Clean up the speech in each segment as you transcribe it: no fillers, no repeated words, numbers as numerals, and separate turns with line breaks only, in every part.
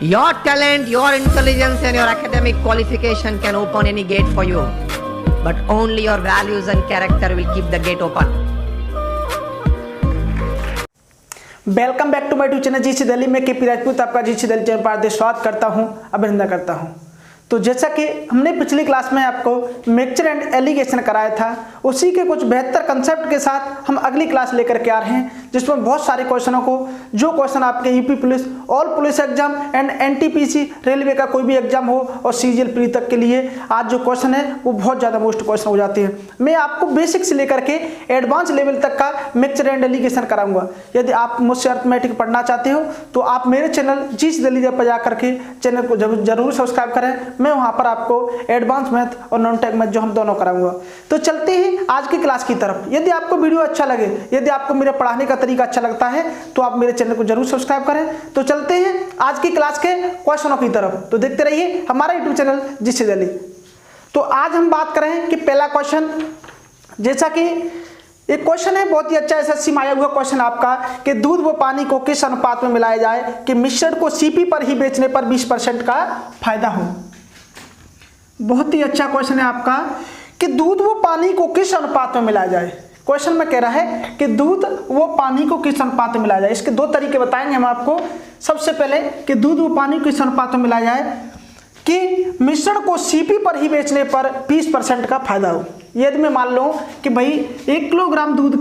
Your talent, your intelligence and your academic qualification can open any gate for you. But only your values and character will keep the gate open.
Welcome back to my YouTube channel GC Delhi में KP Rajput आपका GC Delhi channel पर स्वागत करता हूं, अभिनंदन करता हूं। तो जैसा कि हमने पिछली क्लास में आपको मिक्सचर एंड एलिगेशन कराया था, उसी के कुछ बेहतर कंसेप्ट के साथ हम अगली क्लास लेकर के आ रहे हैं, जिसमें बहुत सारे क्वेश्चनों को, जो क्वेश्चन आपके UP police, all police exam and NTPC railway का कोई भी एग्जाम हो और सीजीएल प्री तक के लिए आज जो क्वेश्चन है वो बहुत ज़्यादा मोस्ट क्वेश्चन हो जाते हैं। मैं आपको बेसिक से लेकर के एडवांस लेवल तक का मिक्सचर एंड एलिगेशन कराऊंगा। यदि आप मुझसे अर्थमेटिक पढ़ना चाहते हो तो आप मेरे चैनल जीसी दिल्ली पर जा करके चैनल को जरूर सब्सक्राइब करें। मैं वहां पर आपको एडवांस मैथ और नॉन टेक मैथ जो हम दोनों कराऊंगा। तो चलते हैं आज की क्लास की तरफ। यदि आपको वीडियो अच्छा लगे, यदि आपको मेरे पढ़ाने का तरीका अच्छा लगता है तो आप मेरे चैनल को जरूर सब्सक्राइब करें। तो चलते हैं आज की क्लास के क्वेश्चनों की तरफ। तो देखते रहिए हमारा यूट्यूब चैनल जीसी दिल्ली। तो आज हम बात करें कि पहला क्वेश्चन, जैसा कि एक क्वेश्चन है बहुत ही अच्छा एसएससी में आया हुआ क्वेश्चन आपका कि दूध व पानी को किस अनुपात में मिलाया जाए कि मिश्रण को सीपी पर ही बेचने पर 20% का फायदा हो। बहुत ही अच्छा क्वेश्चन है आपका कि दूध व पानी को किस अनुपात में मिलाया जाए। क्वेश्चन में कह रहा है कि दूध व पानी को किस अनुपात में मिलाया जाए। इसके दो तरीके बताएंगे हम आपको। सबसे पहले कि दूध व पानी को किस अनुपात में मिलाया जाए कि मिश्रण को सीपी पर ही बेचने पर 20% का फायदा हो। यदि मैं मान लो कि भाई 1 किलोग्राम दूध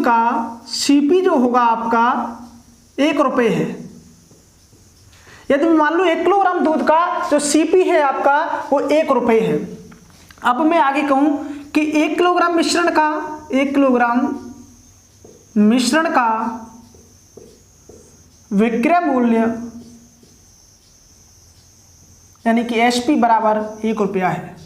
का सीपी जो होगा आपका 1 रुपये है। यदि मैं मान लो 1 किलोग्राम दूध का जो सीपी है आपका वो 1 रुपये है। अब मैं आगे कहूं कि 1 किलोग्राम मिश्रण का विक्रय मूल्य यानी कि एसपी बराबर 1 रुपया है।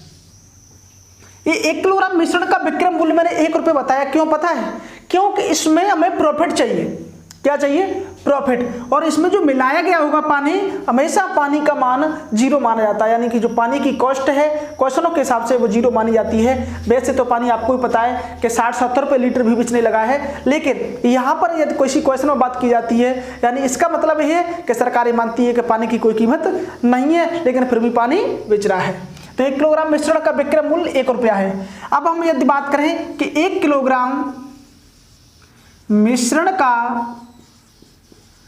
ये 1 किलोग्राम मिश्रण का विक्रय मूल्य मैंने 1 रुपये बताया, क्यों पता है? क्योंकि इसमें हमें प्रॉफिट चाहिए। क्या चाहिए? प्रॉफिट। और इसमें जो मिलाया गया होगा पानी, हमेशा पानी का मान 0 माना जाता है, यानी कि जो पानी की कॉस्ट है क्वेश्चनों के हिसाब से वो 0 मानी जाती है। वैसे तो पानी आपको भी पता है कि 60-70 रुपये लीटर भी बिकने लगा है, लेकिन यहाँ पर यदि किसी क्वेश्चन में बात की जाती है, यानी इसका मतलब ये है कि सरकारें मानती है कि पानी की कोई कीमत नहीं है, लेकिन फिर भी पानी बेच रहा है। तो 1 किलोग्राम मिश्रण का विक्रय मूल्य 1 रुपया है। अब हम यदि बात करें कि 1 किलोग्राम मिश्रण का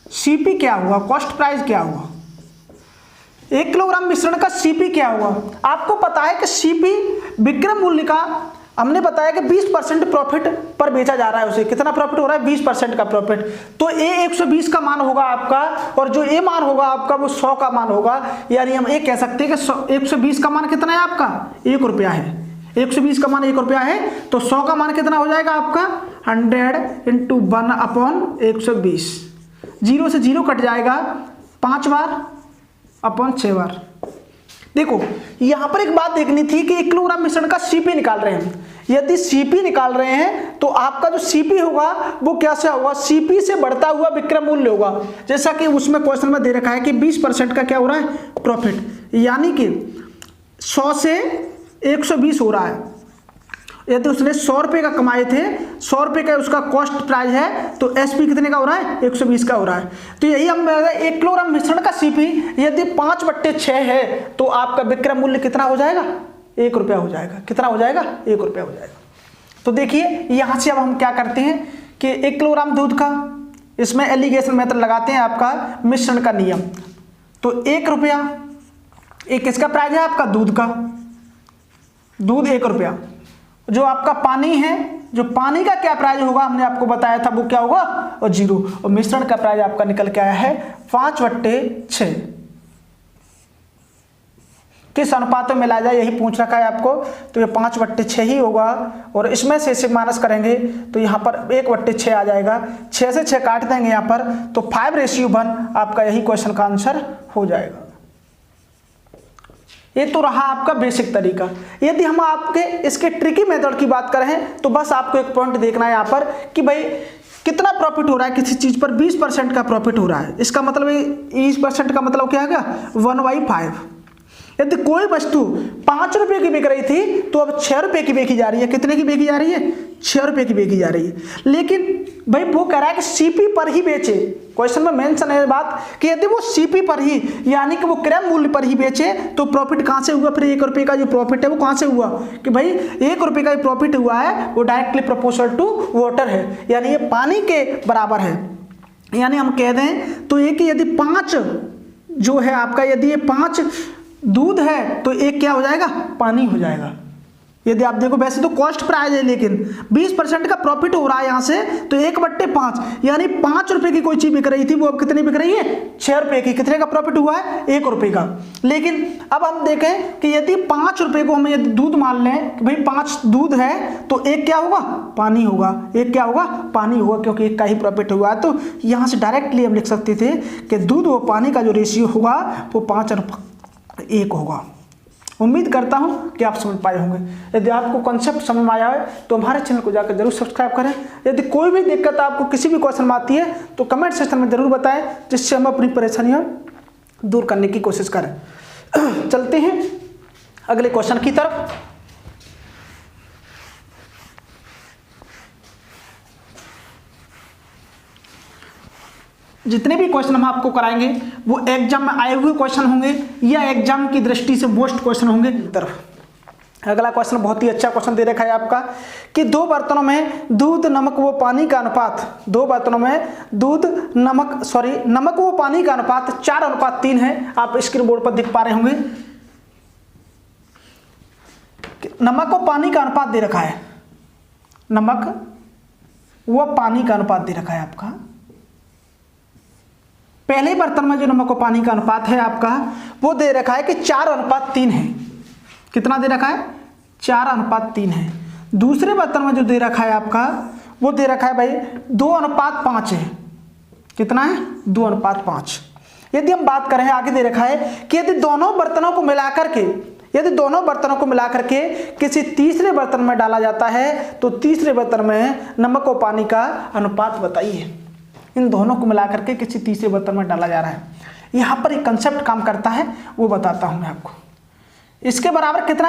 सीपी क्या हुआ, कॉस्ट प्राइस क्या हुआ, 1 किलोग्राम मिश्रण का सीपी क्या हुआ। आपको पता है कि सीपी विक्रय मूल्य का हमने बताया कि 20% प्रॉफिट पर बेचा जा रहा है। उसे कितना प्रॉफिट हो रहा है? 20% का प्रॉफिट। तो ए 120 का मान होगा आपका, और जो ए मान होगा आपका वो 100 का मान होगा। यानी हम ये कह सकते हैं कि 120 का मान कितना है आपका? 1 रुपया है। 120 का मान 1 रुपया है, तो 100 का मान कितना हो जाएगा आपका? 100 × 1/120। 0 से 0 कट जाएगा 5 बार अपॉन 6 बार। देखो यहां पर एक बात देखनी थी कि 1 किलोग्राम मिश्रण का सीपी निकाल रहे हैं। यदि सीपी निकाल रहे हैं तो आपका जो सीपी होगा वो कैसे होगा? सीपी से बढ़ता हुआ विक्रय मूल्य होगा। जैसा कि उसमें क्वेश्चन में दे रखा है कि 20% का क्या हो रहा है? प्रॉफिट। यानी कि 100 से 120 हो रहा है। यदि उसने 100 रुपये का कमाए थे, 100 रुपये का उसका कॉस्ट प्राइस है, तो एसपी कितने का हो रहा है? 120 का हो रहा है। तो यही हम 1 किलोग्राम मिश्रण का सीपी यदि 5/6 है तो आपका विक्रय मूल्य कितना हो जाएगा? 1 रुपया हो जाएगा। कितना हो जाएगा? 1 रुपया हो जाएगा। तो देखिए यहां से अब हम क्या करते हैं कि 1 किलोग्राम दूध का, इसमें एलिगेशन मेथड लगाते हैं आपका मिश्रण का नियम। तो 1 रुपया, एक किसका प्राइस है? आपका दूध का। दूध 1 रुपया। जो आपका पानी है, जो पानी का क्या प्राइस होगा हमने आपको बताया था, वो क्या होगा? और 0। और मिश्रण का प्राइस आपका निकल के आया है 5/6। किस अनुपात में मिलाया जाए यही पूछ रखा है आपको, तो ये 5/6 ही होगा। और इसमें से इसे माइनस करेंगे तो यहाँ पर 1/6 आ जाएगा। 6 से 6 काट देंगे यहाँ पर, तो 5:1 आपका यही क्वेश्चन का आंसर हो जाएगा। ये तो रहा आपका बेसिक तरीका। यदि हम आपके इसके ट्रिकी मेथड की बात करें तो बस आपको एक पॉइंट देखना है यहाँ पर कि भाई कितना प्रॉफिट हो रहा है किसी चीज पर? 20% का प्रॉफिट हो रहा है। इसका मतलब 20% का मतलब क्या होगा? 1/5। यदि कोई वस्तु 5 रुपए की बिक रही थी तो अब 6 रुपए की बेची जा रही है। कितने की बेची जा रही है? 6 रुपए की बेची जा रही है। लेकिन भाई वो कह रहा है कि सीपी पर ही बेचे, क्वेश्चन में मेंशन है बात कि यदि वो सीपी पर ही यानी कि वो क्रय मूल्य पर ही बेचे तो प्रॉफिट कहाँ से हुआ, फिर 1 रुपये का जो प्रॉफिट है वो कहाँ से हुआ कि भाई 1 रुपये का जो प्रॉफिट हुआ है वो डायरेक्टली प्रोपोर्शनल टू वाटर है, यानी ये पानी के बराबर है। यानी हम कह दें तो ये कि यदि 5 जो है आपका, यदि ये 5 दूध है तो 1 क्या हो जाएगा, पानी हो जाएगा। यदि आप देखो वैसे तो कॉस्ट प्राइस है, लेकिन 20% का प्रॉफिट हो रहा है यहाँ से, तो 1/5 यानी 5 रुपए की कोई चीज बिक रही थी वो अब कितनी बिक रही है, 6 रुपए की। कितने का प्रॉफिट हुआ है, 1 रुपए का। लेकिन अब हम देखें कि यदि 5 रुपए को हम यदि दूध मान लें कि भाई 5 दूध है तो 1 क्या होगा, पानी होगा। 1 क्या होगा, पानी होगा, क्योंकि 1 का ही प्रॉफिट हुआ है। तो यहाँ से डायरेक्टली हम लिख सकते थे कि दूध व पानी का जो रेशियो होगा वो 5:1 होगा। उम्मीद करता हूं कि आप समझ पाए होंगे। यदि आपको कॉन्सेप्ट समझ में आया है तो हमारे चैनल को जाकर जरूर सब्सक्राइब करें। यदि कोई भी दिक्कत आपको किसी भी क्वेश्चन में आती है तो कमेंट सेक्शन में जरूर बताएं, जिससे हम अपनी परेशानियां दूर करने की कोशिश करें। चलते हैं अगले क्वेश्चन की तरफ। जितने भी क्वेश्चन हम आपको कराएंगे वो एग्जाम में आए हुए क्वेश्चन होंगे या एग्जाम की दृष्टि से मोस्ट क्वेश्चन होंगे। तरफ अगला क्वेश्चन बहुत ही अच्छा क्वेश्चन दे रखा है आपका कि 2 बर्तनों में दूध, नमक व पानी का अनुपात, 2 बर्तनों में दूध, नमक व पानी का अनुपात 4:3 है। आप स्क्रीन बोर्ड पर देख पा रहे होंगे। नमक व पानी का अनुपात दे रखा है, नमक व पानी का अनुपात दे रखा है आपका। पहले बर्तन में जो नमक और पानी का अनुपात है आपका वो दे रखा है कि 4:3 है। कितना दे रखा है, 4:3 है। दूसरे बर्तन में जो दे रखा है आपका वो दे रखा है भाई 2:5 है। कितना है, 2:5। यदि हम बात करें, आगे दे रखा है कि यदि दोनों बर्तनों को मिलाकर के किसी तीसरे बर्तन में डाला जाता है तो तीसरे बर्तन में नमक और पानी का अनुपात बताइए। इन दोनों को मिलाकर के किसी तीसरे बर्तन में डाला जा रहा है। यहाँ पर एक कंसेप्ट काम करता है, वो बताता हूँ मैं आपको। इसके बराबर कितना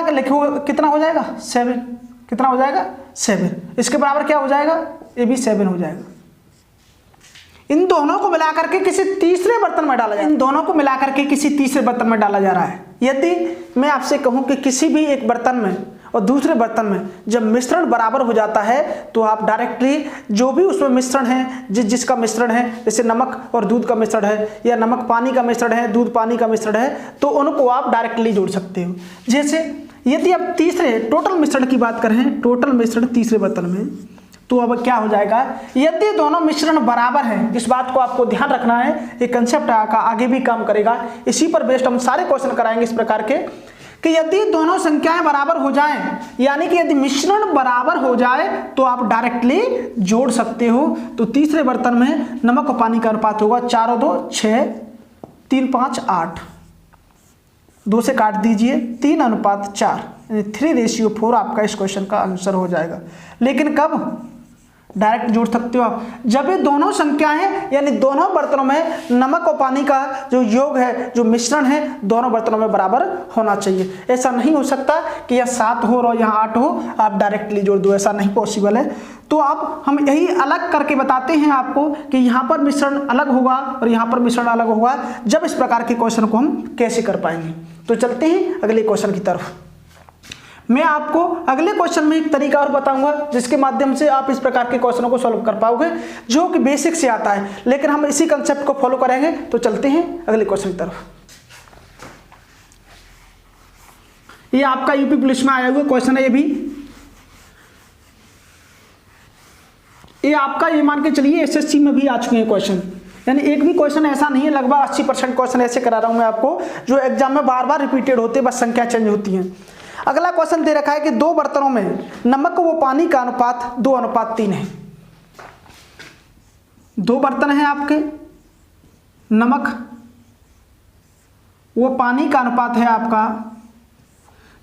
हो जाएगा, 7। कितना हो जाएगा, 7। इसके बराबर क्या हो जाएगा, ये भी 7 हो जाएगा। इन दोनों को मिलाकर के किसी तीसरे बर्तन में डाला जा रहा है। यदि मैं आपसे कहूँ कि किसी भी एक बर्तन में और दूसरे बर्तन में जब मिश्रण बराबर हो जाता है तो आप डायरेक्टली जो भी उसमें मिश्रण है, जिसका मिश्रण है, जैसे नमक और दूध का मिश्रण है या नमक पानी का मिश्रण है, दूध पानी का मिश्रण है, तो उनको आप डायरेक्टली जोड़ सकते हो। जैसे यदि आप तीसरे टोटल मिश्रण की बात करें, टोटल मिश्रण तीसरे बर्तन में, तो अब क्या हो जाएगा, यदि दोनों मिश्रण बराबर हैं, इस बात को आपको ध्यान रखना है, ये कंसेप्ट आगे भी काम करेगा। इसी पर बेस्ड हम सारे क्वेश्चन कराएंगे इस प्रकार के कि यदि दोनों संख्याएं बराबर हो जाएं, यानी कि यदि मिश्रण बराबर हो जाए तो आप डायरेक्टली जोड़ सकते हो। तो तीसरे बर्तन में नमक और पानी का अनुपात होगा 4 और 2 6, 3 5 8, 2 से काट दीजिए, 3:4, 3:4 आपका इस क्वेश्चन का आंसर हो जाएगा। लेकिन कब डायरेक्ट जोड़ सकते हो आप, जब ये दोनों संख्याएं यानी दोनों बर्तनों में नमक और पानी का जो योग है, जो मिश्रण है, दोनों बर्तनों में बराबर होना चाहिए। ऐसा नहीं हो सकता कि यह 7 हो और यहाँ 8 हो, आप डायरेक्टली जोड़ दो, ऐसा नहीं पॉसिबल है। तो आप हम यही अलग करके बताते हैं आपको कि यहाँ पर मिश्रण अलग होगा और यहाँ पर मिश्रण अलग होगा। जब इस प्रकार के क्वेश्चन को हम कैसे कर पाएंगे, तो चलते हैं अगले क्वेश्चन की तरफ। मैं आपको अगले क्वेश्चन में एक तरीका और बताऊंगा जिसके माध्यम से आप इस प्रकार के क्वेश्चनों को सॉल्व कर पाओगे, जो कि बेसिक से आता है, लेकिन हम इसी कंसेप्ट को फॉलो करेंगे। तो चलते हैं अगले क्वेश्चन की तरफ। ये आपका यूपी पुलिस में आया हुआ क्वेश्चन है। ये आपका ये मान के चलिए एसएससी में भी आ चुके हैं क्वेश्चन, यानी एक भी क्वेश्चन ऐसा नहीं है, लगभग 80% क्वेश्चन ऐसे करा रहा हूं मैं आपको जो एग्जाम में बार बार रिपीटेड होते, बस संख्या चेंज होती है। अगला क्वेश्चन दे रखा है कि 2 बर्तनों में नमक व पानी का अनुपात 2:3 है। 2 बर्तन हैं आपके, नमक वो पानी का अनुपात है आपका,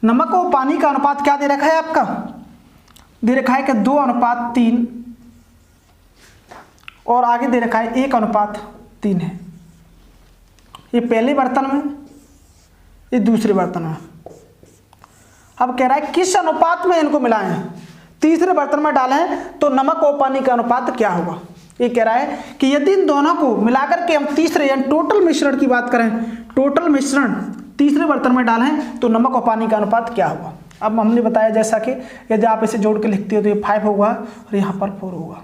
नमक व पानी का अनुपात क्या दे रखा है आपका, दे रखा है कि 2:3 और आगे दे रखा है 1:3 है। ये पहले बर्तन में, ये दूसरे बर्तन में। अब कह रहा है किस अनुपात में इनको मिलाएं, तीसरे बर्तन में डालें तो नमक और पानी का अनुपात क्या होगा। ये कह रहा है कि यदि इन दोनों को मिलाकर के हम तीसरे यानी टोटल मिश्रण की बात करें, टोटल मिश्रण तीसरे बर्तन में डालें तो नमक और पानी का अनुपात क्या होगा। अब हमने बताया जैसा कि यदि आप इसे जोड़ के लिखते हो तो ये 5 होगा और यहाँ पर 4 होगा।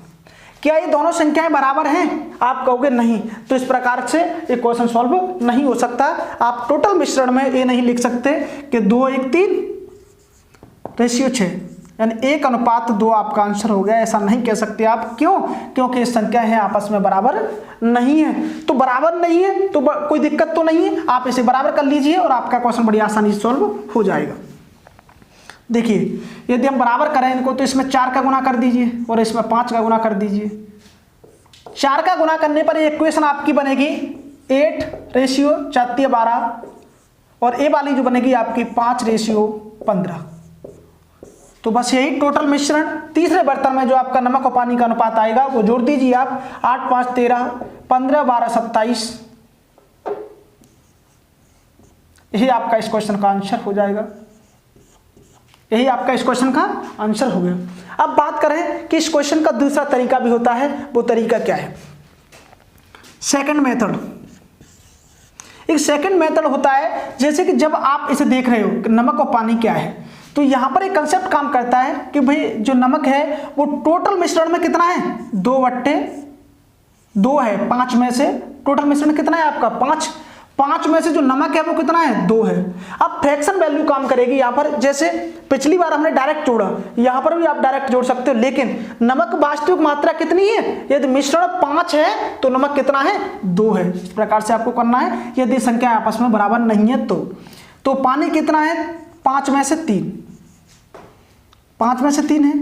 क्या ये दोनों संख्याएं बराबर हैं? आप कहोगे नहीं, तो इस प्रकार से ये क्वेश्चन सॉल्व नहीं हो सकता। आप टोटल मिश्रण में ये नहीं लिख सकते कि 2:1:3:6 यानी 1:2 आपका आंसर हो गया, ऐसा नहीं कह सकते आप। क्यों? क्योंकि ये संख्याएं हैं आपस में बराबर नहीं है। तो बराबर नहीं है तो कोई दिक्कत तो नहीं है, आप इसे बराबर कर लीजिए और आपका क्वेश्चन बड़ी आसानी से सॉल्व हो जाएगा। देखिए यदि हम बराबर करें इनको तो इसमें 4 का गुना कर दीजिए और इसमें 5 का गुना कर दीजिए। 4 का गुना करने पर ये इक्वेशन आपकी बनेगी 8:4:12 और ए वाली जो बनेगी आपकी 5:15। तो बस यही टोटल मिश्रण तीसरे बर्तन में जो आपका नमक और पानी का अनुपात आएगा वो जोड़ दीजिए आप। 8 5 13 15 12 27, यही आपका इस क्वेश्चन का आंसर हो जाएगा। यही आपका इस क्वेश्चन का आंसर हो गया। अब बात करें कि इस क्वेश्चन का दूसरा तरीका भी होता है, वो तरीका क्या है? Second method. एक सेकंड मेथड होता है जैसे कि जब आप इसे देख रहे हो कि नमक और पानी क्या है, तो यहां पर एक कंसेप्ट काम करता है कि भाई जो नमक है वो टोटल मिश्रण में कितना है? 2/2 है। 5 में से टोटल मिश्रण कितना है आपका? 5 में से जो नमक है वो कितना है? 2 है। अब फ्रैक्शन वैल्यू काम करेगी यहाँ पर। जैसे पिछली बार हमने डायरेक्ट जोड़ा, यहाँ पर भी आप डायरेक्ट जोड़ सकते हो, लेकिन नमक वास्तविक मात्रा कितनी है? यदि मिश्रण 5 है तो नमक कितना है? 2 है। इस प्रकार से आपको करना है यदि संख्या आपस में बराबर नहीं है तो पानी कितना है? 5 में से 3। 5 में से 3 है,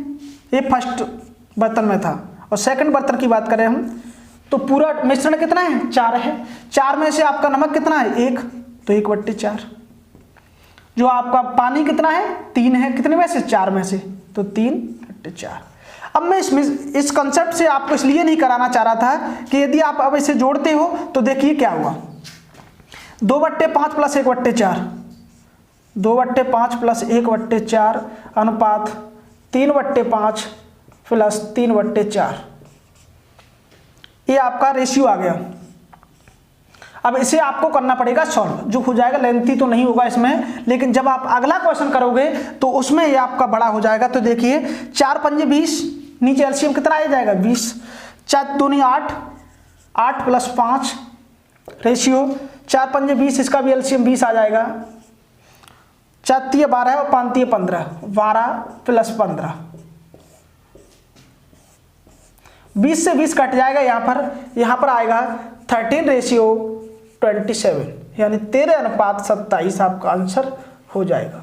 ये फर्स्ट बर्तन में था। और सेकंड बर्तन की बात करें हम तो पूरा मिश्रण कितना है? 4 है। 4 में से आपका नमक कितना है? 1, तो 1/4। जो आपका पानी कितना है? 3 है। कितने में से? 4 में से, तो 3/4। अब मैं इस कंसेप्ट से आपको इसलिए नहीं कराना चाह रहा था कि यदि आप अब इसे जोड़ते हो तो देखिए क्या हुआ। 2/5 + 1/4, 2/5 + 1/4 अनुपात 3/5 + 3/4, ये आपका रेशियो आ गया। अब इसे आपको करना पड़ेगा सॉल्व, जो हो जाएगा लेंथी तो नहीं होगा इसमें, लेकिन जब आप अगला क्वेश्चन करोगे तो उसमें ये आपका बड़ा हो जाएगा। तो देखिए 4 पंजे 20, नीचे एलसीएम कितना आ जाएगा? 20। 4 दूनी 8, 8 + 5 रेशियो 4 पंजे 20, इसका भी एलसीएम 20 आ जाएगा। 4 × 12 और 5 × 15, 12 + 15, 20 से 20 कट जाएगा। यहाँ पर आएगा 13:27 यानी 13:27 आपका आंसर हो जाएगा।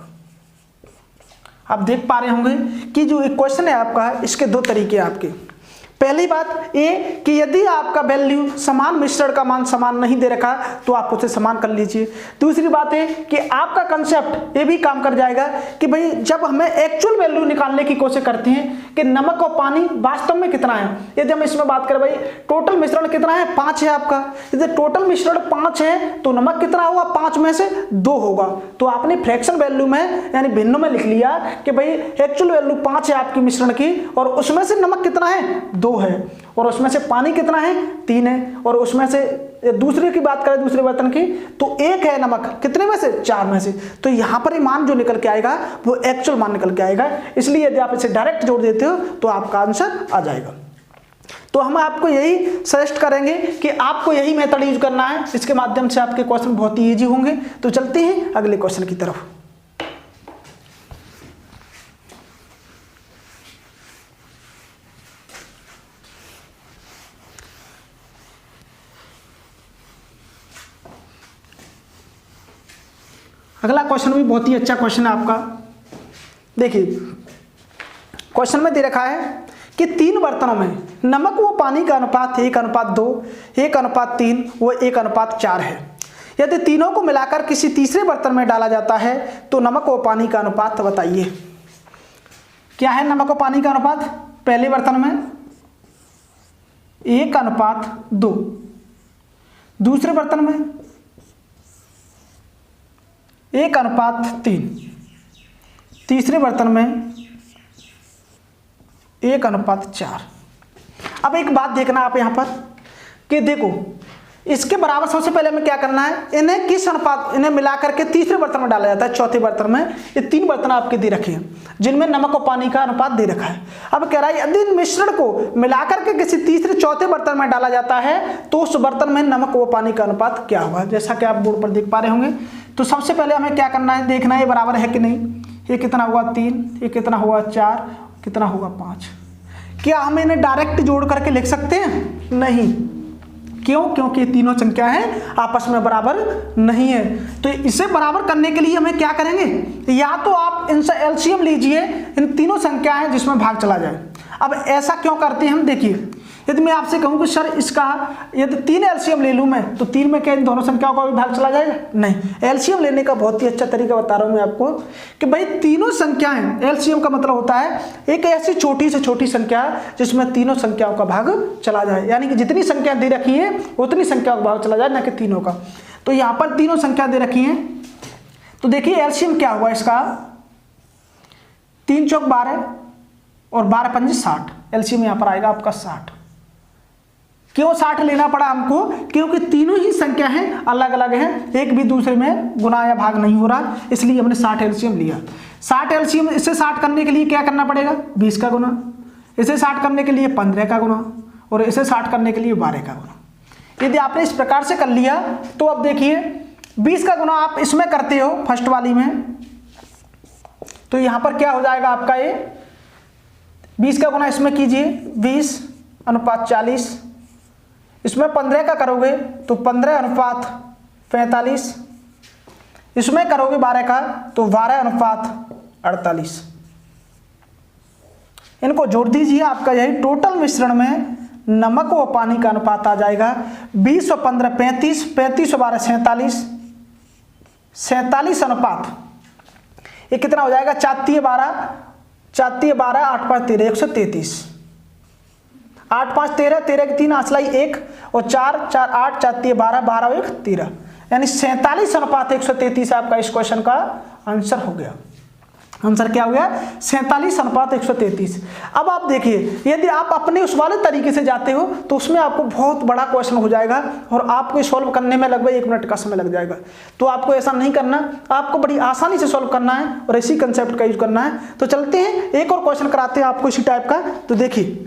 आप देख पा रहे होंगे कि जो क्वेश्चन है आपका, इसके 2 तरीके हैं आपके। पहली बात ये कि यदि आपका वैल्यू समान मिश्रण का मान समान नहीं दे रखा तो आप उसे समान कर लीजिए। दूसरी बात है कि आपका कंसेप्ट ये भी काम कर जाएगा कि भाई जब हमें एक्चुअल वैल्यू निकालने की कोशिश करते हैं कि नमक और पानी वास्तव में कितना है। यदि हम इसमें बात करें भाई टोटल मिश्रण कितना है? 5 है आपका। यदि टोटल मिश्रण 5 है तो नमक कितना होगा? 5 में से 2 होगा। तो आपने फ्रैक्शन वैल्यू में यानी भिन्न में लिख लिया कि भाई एक्चुअल वैल्यू 5 है आपकी मिश्रण की और उसमें से नमक कितना है? 2 है और उसमें से पानी कितना है? 3 है। और उसमें से दूसरे की बात करें दूसरे बर्तन की तो 1 है नमक, कितने में से? 4 में से। तो यहां पर मान जो निकल के आएगा वो एक्चुअल मान निकल के आएगा। इसलिए यदि आप इसे डायरेक्ट जोड़ देते हो तो आपका आंसर आ जाएगा। तो हम आपको यही सजेस्ट करेंगे कि आपको यही मेथड यूज करना है, इसके माध्यम से आपके क्वेश्चन बहुत ही ईजी होंगे। तो चलते हैं अगले क्वेश्चन की तरफ। अगला क्वेश्चन भी बहुत ही अच्छा क्वेश्चन है आपका। देखिए क्वेश्चन में दे रखा है कि 3 बर्तनों में नमक व पानी का अनुपात 1:2, 1:3 व 1:4 है। यदि तीनों को मिलाकर किसी तीसरे बर्तन में डाला जाता है तो नमक व पानी का अनुपात बताइए। क्या है नमक व पानी का अनुपात? पहले बर्तन में 1:2, दूसरे बर्तन में 1:3, तीसरे बर्तन में 1:4। अब एक बात देखना आप यहाँ पर कि देखो इसके बराबर सबसे पहले हमें क्या करना है, इन्हें किस अनुपात, इन्हें मिलाकर के तीसरे बर्तन में डाला जाता है, चौथे बर्तन में। ये 3 बर्तन आपके दे रखे हैं जिनमें नमक और पानी का अनुपात दे रखा है। अब कह रहा है यदि इन मिश्रण को मिलाकर के किसी तीसरे चौथे बर्तन में डाला जाता है तो उस बर्तन में नमक व पानी का अनुपात क्या होगा, जैसा कि आप बोर्ड पर देख पा रहे होंगे। तो सबसे पहले हमें क्या करना है, देखना है ये बराबर है कि नहीं। ये कितना हुआ 3, ये कितना हुआ 4, कितना होगा 5। क्या हम इन्हें डायरेक्ट जोड़ करके लिख सकते हैं? नहीं। क्यों? क्योंकि तीनों संख्या है आपस में बराबर नहीं है। तो इसे बराबर करने के लिए हमें क्या करेंगे, या तो आप इनसे एलसीएम लीजिए, इन तीनों संख्या है जिसमें भाग चला जाए। अब ऐसा क्यों करते हैं हम, देखिए यदि मैं आपसे कहूं कि सर इसका यदि 3 एलसीएम ले लूं मैं, तो 3 में क्या इन दोनों संख्याओं का भी भाग चला जाएगा? नहीं। एलसीएम लेने का बहुत ही अच्छा तरीका बता रहा हूं मैं आपको कि भाई तीनों संख्याएं, एलसीएम का मतलब होता है एक ऐसी छोटी से छोटी संख्या जिसमें तीनों संख्याओं का भाग चला जाए, यानी कि जितनी संख्या दे रखी है उतनी संख्या का भाग चला जाए, ना कि तीनों का। तो यहाँ पर तीनों संख्या दे रखी है, तो देखिए एलसीएम क्या हुआ इसका, 3 चौक 12 और 12 पंजे 60। एलसीएम यहाँ पर आएगा आपका 60। क्यों 60 लेना पड़ा हमको? क्योंकि तीनों ही संख्या हैं अलग अलग हैं, एक भी दूसरे में गुना या भाग नहीं हो रहा, इसलिए हमने 60 एलसीएम लिया। 60 एलसीएम, इसे 60 करने के लिए क्या करना पड़ेगा, 20 का गुना, इसे 60 करने के लिए 15 का गुना, और इसे 60 करने के लिए 12 का गुना। यदि आपने इस प्रकार से कर लिया तो अब देखिए 20 का गुना आप इसमें करते हो फर्स्ट वाली में, तो यहां पर क्या हो जाएगा आपका, ये 20 का गुना इसमें कीजिए 20:40, इसमें 15 का करोगे तो 15:45, इसमें करोगे 12 का तो 12:48। इनको जोड़ दीजिए, आपका यही टोटल मिश्रण में नमक व पानी का अनुपात आ जाएगा 20 और 15 35, 35 और 12 47, 47 अनुपात ये कितना हो जाएगा, 4×12, 4×12 8 5 13, 133। 8 5 13, 13 की 3 आसलाई 1 और 4 4 8, 4 3 12, 12 और 1 13, यानी 47:133 आपका इस क्वेश्चन का आंसर हो गया। आंसर क्या हो गया, 47:133। अब आप देखिए यदि आप अपने उस वाले तरीके से जाते हो तो उसमें आपको बहुत बड़ा क्वेश्चन हो जाएगा और आपको सॉल्व करने में लगभग 1 मिनट का समय लग जाएगा। तो आपको ऐसा नहीं करना, आपको बड़ी आसानी से सॉल्व करना है और इसी कंसेप्ट का यूज करना है। तो चलते हैं एक और क्वेश्चन कराते हैं आपको इसी टाइप का। तो देखिए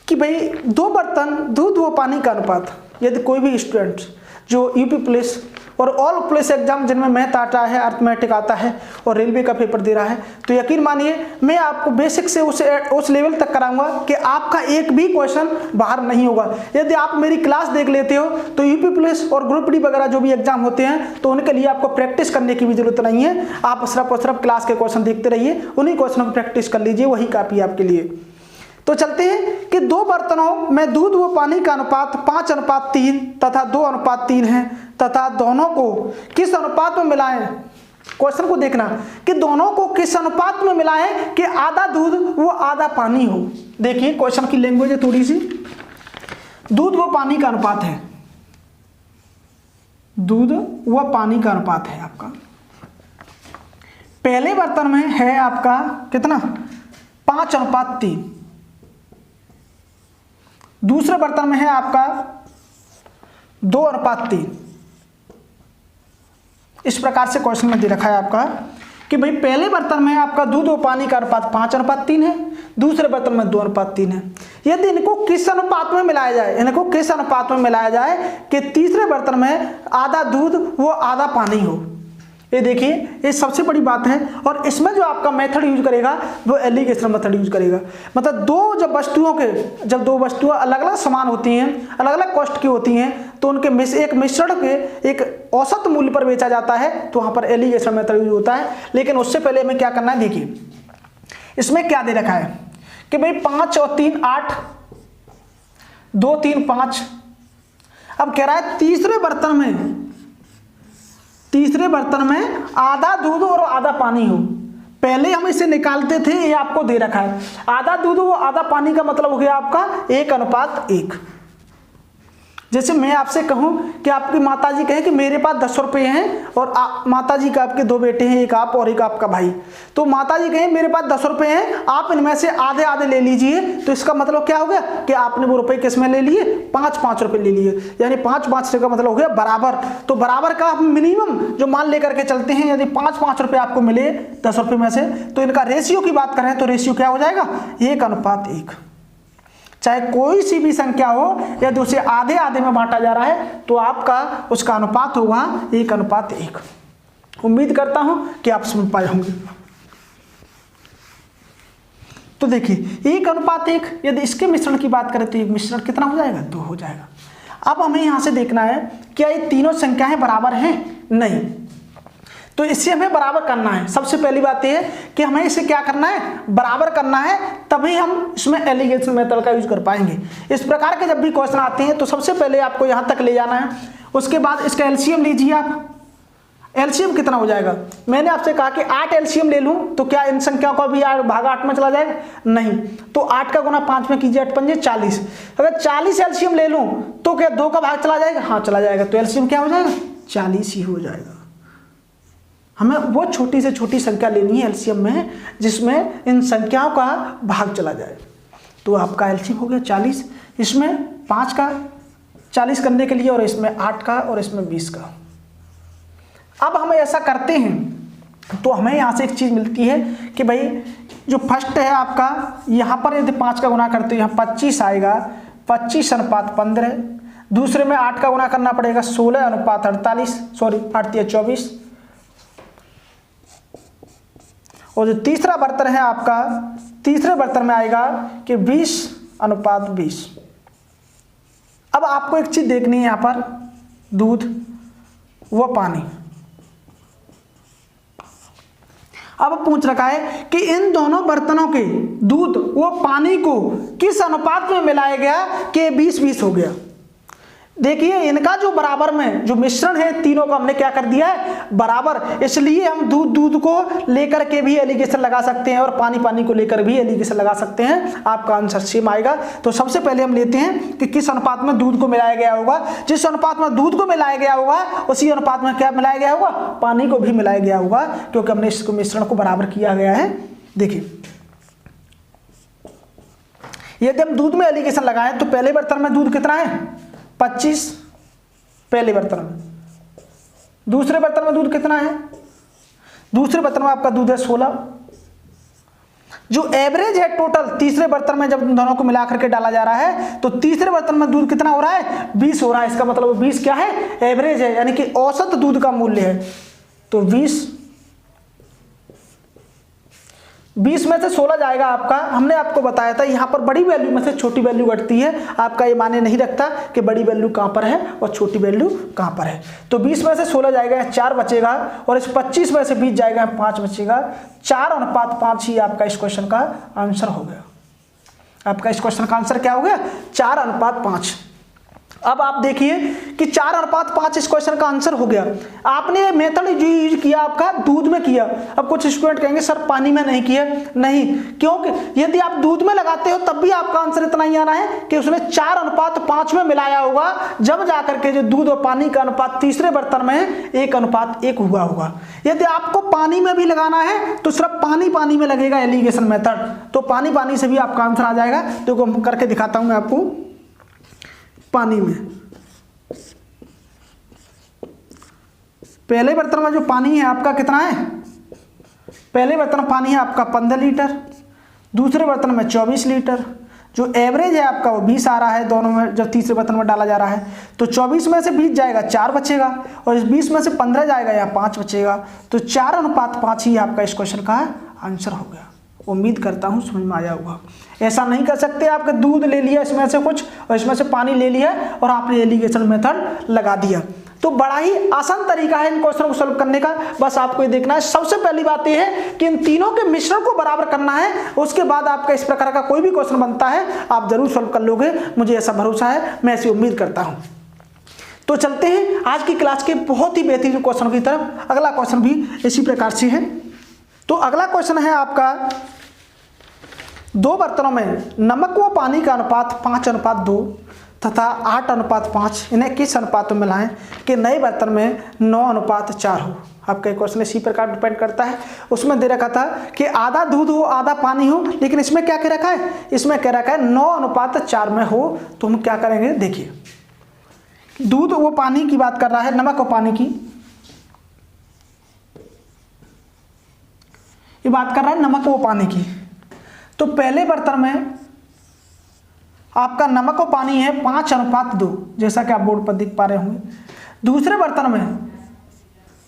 कि भाई 2 बर्तन दूध व पानी का अनुपात, यदि कोई भी स्टूडेंट जो यूपी पुलिस और ऑल पुलिस एग्जाम जिनमें मैथ आता है, अर्थमेटिक आता है और रेलवे का पेपर दे रहा है, तो यकीन मानिए मैं आपको बेसिक से उस लेवल तक कराऊंगा कि आपका एक भी क्वेश्चन बाहर नहीं होगा। यदि आप मेरी क्लास देख लेते हो तो यूपी पुलिस और ग्रुप डी वगैरह जो भी एग्जाम होते हैं तो उनके लिए आपको प्रैक्टिस करने की भी जरूरत नहीं है। आप सिर्फ और सिर्फ क्लास के क्वेश्चन देखते रहिए, उन्हीं क्वेश्चनों की प्रैक्टिस कर लीजिए, वही काफी आपके लिए। तो चलते हैं कि 2 बर्तनों में दूध व पानी का अनुपात 5:3 तथा 2:3 है तथा दोनों को किस अनुपात में मिलाएं। क्वेश्चन को देखना कि दोनों को किस अनुपात में मिलाएं कि आधा दूध व आधा पानी हो। देखिए क्वेश्चन की लैंग्वेज है थोड़ी सी, दूध व पानी का अनुपात है, दूध व पानी का अनुपात है आपका। पहले बर्तन में है आपका कितना, 5:3, दूसरे बर्तन में है आपका 2:3। इस प्रकार से क्वेश्चन में दे रखा है आपका कि भाई पहले बर्तन में आपका दूध और पानी का अनुपात 5:3 है, दूसरे बर्तन में 2:3 है। यदि इनको किस अनुपात में मिलाया जाए, इनको किस अनुपात में मिलाया जाए कि तीसरे बर्तन में आधा दूध वो आधा पानी हो। ये देखिए ये सबसे बड़ी बात है और इसमें जो आपका मेथड यूज करेगा वो एलिगेशन मेथड यूज करेगा। मतलब जब दो वस्तुएं अलग अलग समान होती हैं, अलग अलग कॉस्ट की होती हैं, तो उनके एक मिश्रण के एक औसत मूल्य पर बेचा जाता है, तो वहां पर एलिगेशन मेथड यूज होता है। लेकिन उससे पहले हमें क्या करना है, देखिए इसमें क्या दे रखा है कि भाई 5 और 3 8, 2 3 5। अब कह रहा है तीसरे बर्तन में आधा दूध और आधा पानी हो। पहले हम इसे निकालते थे, ये आपको दे रखा है आधा दूध और आधा पानी का मतलब हो गया आपका 1:1। जैसे मैं आपसे कहूं कि आपकी माताजी कहें कि मेरे पास 10 रुपये हैं और माताजी का आपके 2 बेटे हैं, एक आप और एक आपका भाई, तो माताजी कहें मेरे पास 10 रुपये हैं, आप इनमें से आधे आधे ले लीजिए, तो इसका मतलब क्या हो गया कि आपने वो रुपये किस में ले लिए, 5-5 रुपये ले लिए, यानी 5-5 का मतलब हो गया बराबर। तो बराबर का आप मिनिमम जो मान लेकर के चलते हैं, यदि 5-5 रुपये आपको मिले 10 रुपये में से, तो इनका रेशियो की बात करें तो रेशियो क्या हो जाएगा, 1:1। चाहे कोई सी भी संख्या हो, यदि उसे आधे आधे में बांटा जा रहा है तो आपका उसका अनुपात होगा 1:1। उम्मीद करता हूं कि आप समझ पाए होंगे। तो देखिए 1:1, यदि इसके मिश्रण की बात करें तो एक मिश्रण कितना हो जाएगा, 2 हो जाएगा। अब हमें यहां से देखना है क्या ये तीनों संख्याएं बराबर हैं, नहीं, तो इससे हमें बराबर करना है। सबसे पहली बात यह है कि हमें इसे क्या करना है, बराबर करना है, तभी हम इसमें एलिगेशन मेथड का यूज कर पाएंगे। इस प्रकार के जब भी क्वेश्चन आते हैं तो सबसे पहले आपको यहां तक ले जाना है, उसके बाद इसका एलसीएम लीजिए आप। एलसीएम कितना हो जाएगा, मैंने आपसे कहा कि 8 एलसीएम ले लूं तो क्या इन संख्याओं का भी 8 में चला जाएगा, नहीं, तो 8 का गुना 5 में कीजिए, 8×5 = 40। अगर 40 एलसीएम ले लूं तो क्या 2 का भाग चला जाएगा, हाँ चला जाएगा, तो एलसीएम क्या हो जाएगा, 40 ही हो जाएगा। हमें वो छोटी से छोटी संख्या लेनी है एलसीएम में जिसमें इन संख्याओं का भाग चला जाए। तो आपका एलसीएम हो गया 40, इसमें 5 का 40 करने के लिए, और इसमें 8 का, और इसमें 20 का। अब हम ऐसा करते हैं तो हमें यहाँ से एक चीज़ मिलती है कि भाई जो फर्स्ट है आपका, यहाँ पर यदि 5 का गुना करते हो यहाँ 25 आएगा, 25:15। दूसरे में 8 का गुना करना पड़ेगा, 16:48, सॉरी 8×3 = 24। और जो तीसरा बर्तन है आपका, तीसरे बर्तन में आएगा कि 20:20। अब आपको एक चीज देखनी है यहाँ पर, दूध व पानी। अब पूछ रखा है कि इन दोनों बर्तनों के दूध व पानी को किस अनुपात में मिलाया गया कि 20-20 हो गया। देखिए इनका जो बराबर में जो मिश्रण है, तीनों का हमने क्या कर दिया है, बराबर, इसलिए हम दूध को लेकर के भी एलिगेशन लगा सकते हैं और पानी को लेकर भी एलिगेशन लगा सकते हैं, आपका आंसर सेम आएगा। तो सबसे पहले हम लेते हैं कि किस अनुपात में दूध को मिलाया गया होगा। जिस अनुपात में दूध को मिलाया गया होगा उसी अनुपात में क्या मिलाया गया होगा, पानी को भी मिलाया गया होगा, क्योंकि हमने इसको मिश्रण को बराबर किया गया है। देखिए यदि हम दूध में एलिगेशन लगाएं तो पहले बर्तन में दूध कितना है, 25 पहले बर्तन में। दूसरे बर्तन में दूध कितना है, दूसरे बर्तन में आपका दूध है 16। जो एवरेज है टोटल तीसरे बर्तन में जब दोनों को मिला करके डाला जा रहा है तो तीसरे बर्तन में दूध कितना हो रहा है, 20 हो रहा है। इसका मतलब 20 क्या है, एवरेज है, यानी कि औसत दूध का मूल्य है। तो 20 में से 16 जाएगा आपका। हमने आपको बताया था यहाँ पर बड़ी वैल्यू में से छोटी वैल्यू घटती है, आपका ये माने नहीं रखता कि बड़ी वैल्यू कहाँ पर है और छोटी वैल्यू कहाँ पर है। तो 20 में से 16 जाएगा, 4 बचेगा, और इस 25 में से 20 जाएगा, 5 बचेगा। 4:5 ही आपका इस क्वेश्चन का आंसर हो गया। आपका इस क्वेश्चन का आंसर क्या हो गया, 4:5। अब आप देखिए कि 4:5 इस क्वेश्चन का आंसर हो गया। आपने मेथड जो यूज किया आपका दूध में किया। अब कुछ स्टूडेंट कहेंगे सर पानी में नहीं किया, नहीं, क्योंकि यदि आप दूध में लगाते हो तब भी आपका आंसर इतना ही आना है कि उसने 4:5 में मिलाया होगा, जब जाकर के जो दूध और पानी का अनुपात तीसरे बर्तन में 1:1 हुआ होगा। यदि आपको पानी में भी लगाना है तो सिर्फ पानी में लगेगा एलिगेशन मेथड, तो पानी से भी आपका आंसर आ जाएगा। तो हम करके दिखाता हूं मैं आपको। पानी में पहले बर्तन में जो पानी है आपका कितना है, पहले बर्तन में पानी है आपका 15 लीटर, दूसरे बर्तन में 24 लीटर। जो एवरेज है आपका वो 20 आ रहा है दोनों में, जब तीसरे बर्तन में डाला जा रहा है। तो 24 में से 20 जाएगा, 4 बचेगा, और इस 20 में से 15 जाएगा, या 5 बचेगा। तो 4:5 ही आपका इस क्वेश्चन का आंसर हो गया। उम्मीद करता हूं समझ में आया होगा। ऐसा नहीं कर सकते आपके दूध ले लिया इसमें से कुछ और इसमें से पानी ले लिया और आपने एलिगेशन मेथड लगा दिया। तो बड़ा ही आसान तरीका है इन क्वेश्चन को सॉल्व करने का। बस आपको ये देखना है, सबसे पहली बात यह है कि इन तीनों के मिश्रण को बराबर करना है। उसके बाद आपका इस प्रकार का कोई भी क्वेश्चन बनता है आप जरूर सॉल्व कर लोगे, मुझे ऐसा भरोसा है, मैं ऐसी उम्मीद करता हूं। तो चलते हैं आज की क्लास के बहुत ही बेहतरीन क्वेश्चन की तरफ। अगला क्वेश्चन भी इसी प्रकार से है। तो अगला क्वेश्चन है आपका, 2 बर्तनों में नमक व पानी का अनुपात 5:2, तथा 8:5 इन्हें किस अनुपात में मिलाएं कि नए बर्तन में 9:4 हो। आपका क्वेश्चन इसी प्रकार डिपेंड करता है। उसमें दे रखा था कि आधा दूध हो आधा पानी हो, लेकिन इसमें क्या कह रखा है, इसमें कह रखा है 9:4 में हो। तो हम क्या करेंगे, देखिए दूध वो पानी की बात कर रहा है, नमक और पानी की, ये बात कर रहा है नमक वो पानी की। तो पहले बर्तन में आपका नमक और पानी है 5:2, जैसा कि आप बोर्ड पर देख पा रहे होंगे। दूसरे बर्तन में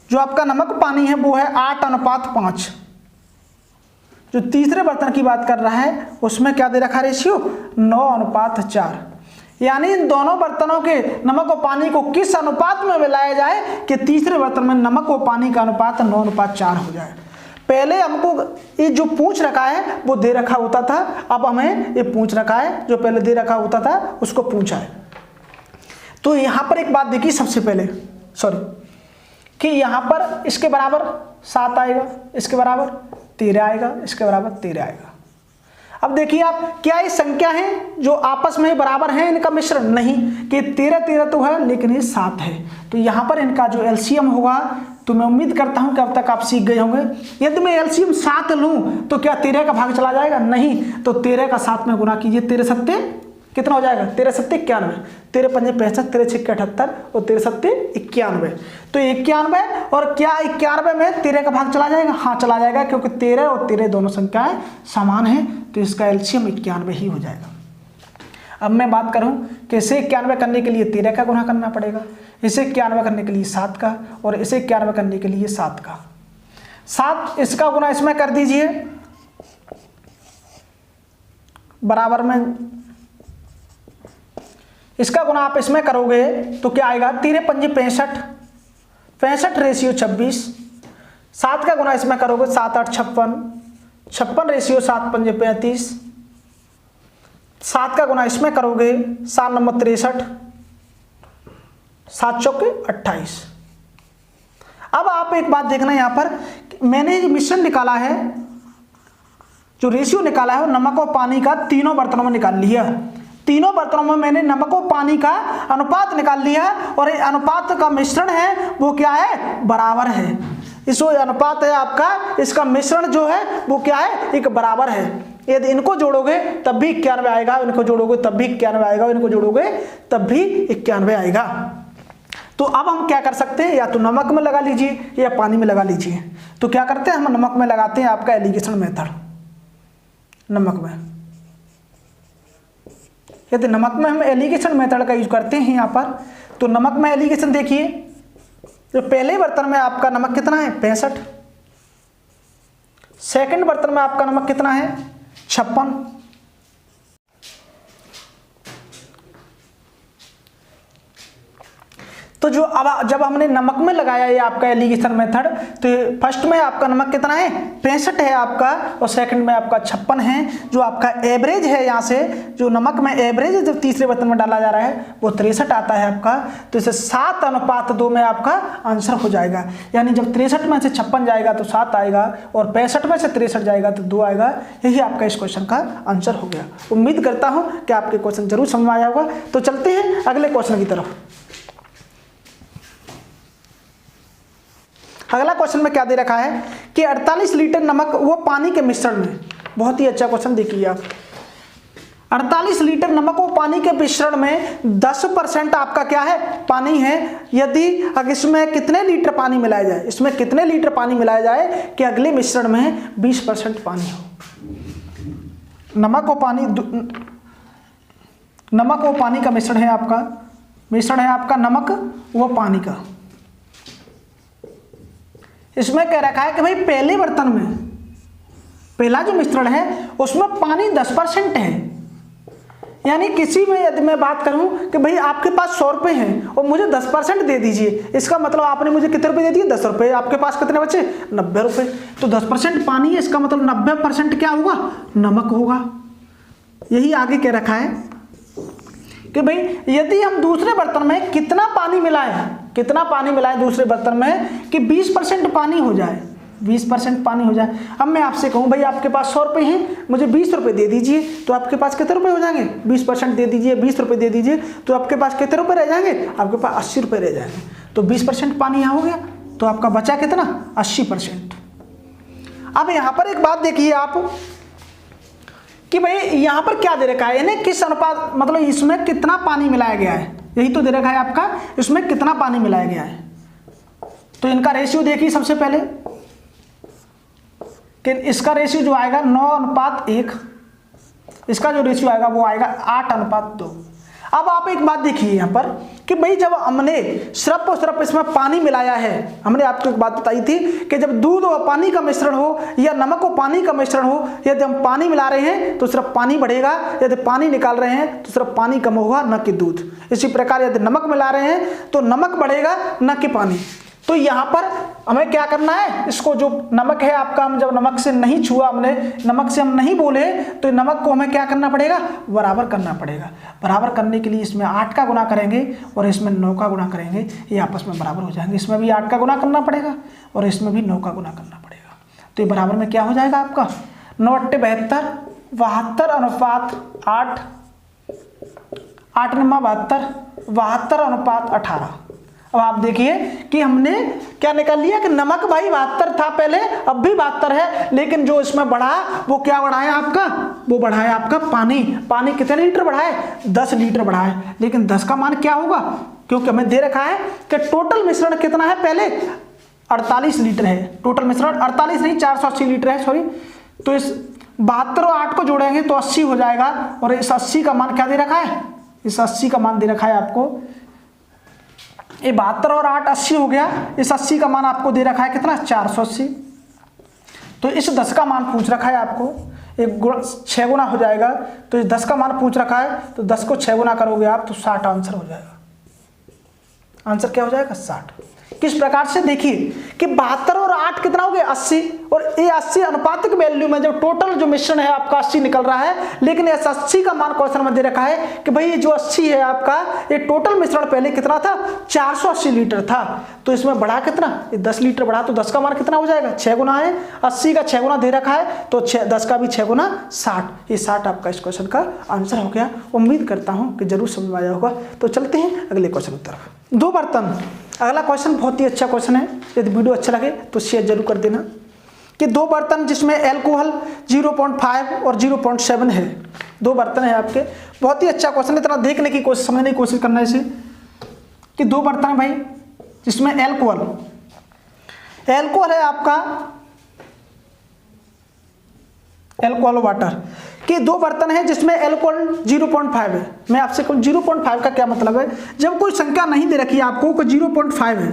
जो आपका नमक पानी है वो है 8:5। जो तीसरे बर्तन की बात कर रहा है उसमें क्या दे रखा है रेशियो, 9:4। यानी इन दोनों बर्तनों के नमक और पानी को किस अनुपात में मिलाया जाए कि तीसरे बर्तन में नमक और पानी का अनुपात 9:4 हो जाए। पहले हमको ये जो पूछ रखा है वो दे रखा होता था, अब हमें ये पूछ रखा है, जो पहले दे रखा होता था उसको पूछा है। तो यहाँ पर एक बात देखिए सबसे पहले, कि यहाँ पर इसके बराबर 7 आएगा, इसके बराबर 13 आएगा, इसके बराबर 13 आएगा। अब देखिए आप, क्या ये संख्या है जो आपस में बराबर हैं, इनका मिश्रण नहीं, कि 13 तो है लेकिन ये 7 है। तो यहाँ पर इनका जो एलसीएम होगा, तो मैं उम्मीद करता हूं कि अब तक आप सीख गए होंगे। यदि मैं एलसीएम 7 लूं तो क्या 13 का भाग चला जाएगा, नहीं। तो 13 का 7 में गुना कीजिए, 13 सत्ते कितना हो जाएगा, 13 सत्ते 91, 13 पंजे 65, 13 छक्के 78 और 13 सत्ते 91। तो 91 और क्या 91 में 13 का भाग चला जाएगा, हाँ चला जाएगा, क्योंकि 13 और 13 दोनों संख्याएं समान हैं, तो इसका एलसीएम 91 ही हो जाएगा। अब मैं बात करूं कि इसे 91 करने के लिए 13 का गुना करना पड़ेगा, इसे 91 करने के लिए 7 का, और इसे 91 करने के लिए 7 का। 7 इसका गुना इसमें कर दीजिए, बराबर में इसका गुना आप इसमें करोगे तो क्या आएगा, 13 पंजे 65, 65 रेशियो 26। 7 का गुना इसमें करोगे 7 8 56, 56 रेशियो 7 पंजे 35। 7 का गुना इसमें करोगे 7 9 63, 7 चौके 28। अब आप एक बात देखना, यहां पर मैंने जो मिश्रण निकाला है, जो रेशियो निकाला है वो नमक और पानी का तीनों बर्तनों में निकाल लिया। तीनों बर्तनों में मैंने नमक और पानी का अनुपात निकाल लिया, और अनुपात का मिश्रण है वो क्या है, बराबर है। इस अनुपात है आपका, इसका मिश्रण जो है वो क्या है, एक बराबर है। यदि इनको जोड़ोगे तब भी 91 आएगा, इनको जोड़ोगे तब भी 91 आएगा, इनको जोड़ोगे तब भी 91 आएगा। तो अब हम क्या कर सकते हैं, या तो नमक में लगा लीजिए या पानी में लगा लीजिए। तो क्या करते हैं, हम नमक में लगाते हैं, आपका एलिगेशन मेथड। नमक में, यदि नमक में हम एलिगेशन मेथड का यूज करते हैं यहाँ पर, तो नमक में एलिगेशन देखिए, जो पहले बर्तन में आपका नमक कितना है, 65। सेकंड बर्तन में आपका नमक कितना है, 56। तो जो अब जब हमने नमक में लगाया ये आपका एलिगेशन मेथड, तो फर्स्ट में आपका नमक कितना है, 65 है आपका, और सेकंड में आपका 56 है। जो आपका एवरेज है, यहाँ से जो नमक में एवरेज जब तीसरे बर्तन में डाला जा रहा है वो 63 आता है आपका। तो इसे 7:2 में आपका आंसर हो जाएगा। यानी जब 63 में से 56 जाएगा तो 7 आएगा, और 65 में से 63 जाएगा तो 2 आएगा। यही आपका इस क्वेश्चन का आंसर हो गया। उम्मीद करता हूँ कि आपके क्वेश्चन जरूर समझ में आया होगा। तो चलते हैं अगले क्वेश्चन की तरफ। अगला क्वेश्चन में क्या दे रखा है कि 48 लीटर नमक वो पानी के मिश्रण में, बहुत ही अच्छा क्वेश्चन देखिए आप, 48 लीटर नमक वो पानी के मिश्रण में 10% आपका क्या है, पानी है। यदि अगर इसमें कितने लीटर पानी मिलाया जाए, इसमें कितने लीटर पानी मिलाया जाए कि अगले मिश्रण में 20% पानी हो। नमक वो पानी का मिश्रण है आपका, नमक व पानी का। इसमें कह रखा है कि भाई पहले बर्तन में, पहला जो मिश्रण है उसमें पानी 10% है। यानी किसी में यदि मैं बात करूं कि भाई आपके पास 100 रुपये हैं और मुझे 10% दे दीजिए, इसका मतलब आपने मुझे कितने रुपए दे दिए, 10 रुपये। आपके पास कितने बचे, 90 रुपये। तो 10% पानी है, इसका मतलब 90% क्या होगा, नमक होगा। यही आगे कह रखा है कि भाई यदि हम दूसरे बर्तन में कितना पानी मिलाएं दूसरे बर्तन में कि 20% पानी हो जाए, 20% पानी हो जाए। अब मैं आपसे कहूँ भाई आपके पास 100 रुपये हैं, मुझे 20 रुपये दे दीजिए, तो आपके पास कितने रुपये हो जाएंगे? 20% दे दीजिए, 20 रुपये दे दीजिए, तो आपके पास कितने रुपये रह जाएंगे? आपके पास 80 रुपये रह जाएंगे। तो 20% पानी यहाँ हो गया, तो आपका बचा कितना? 80%। अब यहाँ पर एक बात देखिए आप कि भाई यहाँ पर क्या दे रखा है, यानी किस अनुपात, मतलब इसमें कितना पानी मिलाया गया है, यही तो दे रखा है आपका, इसमें कितना पानी मिलाया गया है। तो इनका रेशियो देखिए सबसे पहले कि इसका रेशियो जो आएगा 9:1, इसका जो रेशियो आएगा वो आएगा 8:2। अब आप एक बात देखिए यहाँ पर कि भाई जब हमने सिर्फ और सिर्फ इसमें पानी मिलाया है, हमने आपको एक बात बताई थी कि जब दूध और पानी का मिश्रण हो या नमक और पानी का मिश्रण हो, यदि हम पानी मिला रहे हैं तो सिर्फ पानी बढ़ेगा, यदि पानी निकाल रहे हैं तो सिर्फ पानी कम होगा, न कि दूध। इसी प्रकार यदि नमक मिला रहे हैं तो नमक बढ़ेगा, न कि पानी। तो यहाँ पर हमें क्या करना है, इसको जो नमक है आपका, हम जब नमक से नहीं छुआ, हमने नमक से हम नहीं बोले, तो नमक को हमें क्या करना पड़ेगा? बराबर करना पड़ेगा। बराबर करने के लिए इसमें 8 का गुना करेंगे और इसमें 9 का गुना करेंगे, ये आपस में बराबर हो जाएंगे। इसमें भी 8 का गुना करना पड़ेगा और इसमें भी 9 का गुना करना पड़ेगा। तो ये बराबर में क्या हो जाएगा आपका? 9×8 = 72, 72:8, 8×9 = 72, 72:18। अब आप देखिए कि हमने क्या निकाल लिया कि नमक भाई 72 था पहले, अब भी 72 है, लेकिन जो इसमें बढ़ा वो क्या बढ़ा है आपका? वो बढ़ा है आपका पानी। पानी कितने लीटर बढ़ा है? 10 लीटर बढ़ा है। लेकिन 10 का मान क्या होगा? क्योंकि हमें दे रखा है कि टोटल मिश्रण कितना है, पहले 48 लीटर है। टोटल मिश्रण 48 नहीं 480 लीटर है, सॉरी। तो इस 72 और 8 को जोड़ेंगे तो 80 हो जाएगा। और इस 80 का मान क्या दे रखा है? इस 80 का मान दे रखा है आपको, ये 72 और 8 80 हो गया। इस 80 का मान आपको दे रखा है कितना? 480। तो इस 10 का मान पूछ रखा है आपको, एक 6 गुना हो जाएगा। तो इस 10 का मान पूछ रखा है, तो 10 को 6 गुना करोगे आप तो 60 आंसर हो जाएगा। आंसर क्या हो जाएगा? 60। किस प्रकार से? देखिए कि 72 और 8 कितना हो गया? 80। और ये 80 अनुपातिक वैल्यू में जो टोटल जो मिश्रण है आपका 80 निकल रहा है, लेकिन इस 80 का मान क्वेश्चन में दे रखा है कि भाई ये जो 80 है आपका, ये टोटल मिश्रण पहले कितना था? 480 लीटर था। तो इसमें बढ़ा कितना? ये 10 लीटर बढ़ा, तो 10 का मान कितना हो जाएगा? 6 गुना है। 80 का 6 गुना दे रखा है, तो 10 का भी 6 गुना 60। ये 60 आपका इस क्वेश्चन का आंसर हो गया। उम्मीद करता हूँ कि जरूर समझ में आया होगा। तो चलते हैं अगले क्वेश्चन की तरफ। 2 बर्तन। अगला क्वेश्चन बहुत ही अच्छा क्वेश्चन है, यदि वीडियो अच्छा लगे तो शेयर जरूर कर देना। कि 2 बर्तन जिसमें एल्कोहल 0.5 और 0.7 है। 2 बर्तन है आपके, बहुत ही अच्छा क्वेश्चन है। इतना देखने की कोशिश, समझने की कोशिश करना है इसे। कि 2 बर्तन है भाई जिसमें एल्कोहल है आपका, एल्कोहल वाटर। कि 2 बर्तन है जिसमें एल्कोहल 0.5 है। मैं आपसे कहूँ 0.5 का क्या मतलब है? जब कोई संख्या नहीं दे रखी है आपको, कोई 0.5 है,